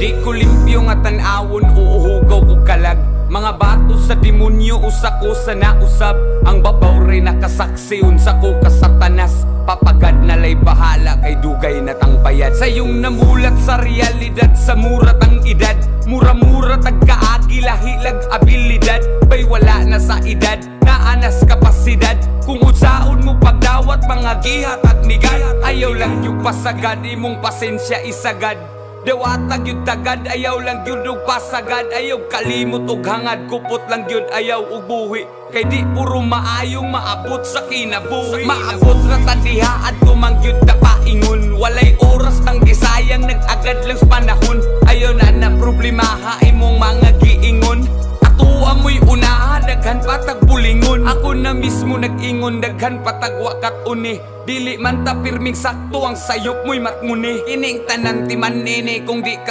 Di ko limpyo nga tan-awon, uuhugaw ko kalag. Mga bato sa demonyo, usa ko sa nausab. Ang babaw rin nakasaksi, unsa ko kasatanas. Papagad na lay bahala, kay dugay na tang bayad. Sayong namulat sa realidad, sa murat ang edad. Mura-mura tagkaagi, lahilag abilidad. Bay wala na sa edad, naanas kapasidad. Kung usaon mo pagdawat, mga gihat at nigad. Ayaw lang yung pasagad, imong pasensya isagad. Dewatag yun tagad, ayaw lang yun og pasagad. Ayaw kalimot og hangad, kupot lang yun ayaw og buhi. Kay di puro maayong maabot sa kinabuhi. Maabot na tadihaan ko mangyud na paingon. Walay oras nang gisayang, nag-agad lang sa panahon. Ayaw na problemaha imong mga giingon. Atuwa mo'y unahan, daghan patag bulingon. Ako na mismo nag-ingon, daghan patag wakat uni. Dili man ta pirming sakto, ang sayop mo'y matmuni. Kining tanan timan nini kung di ka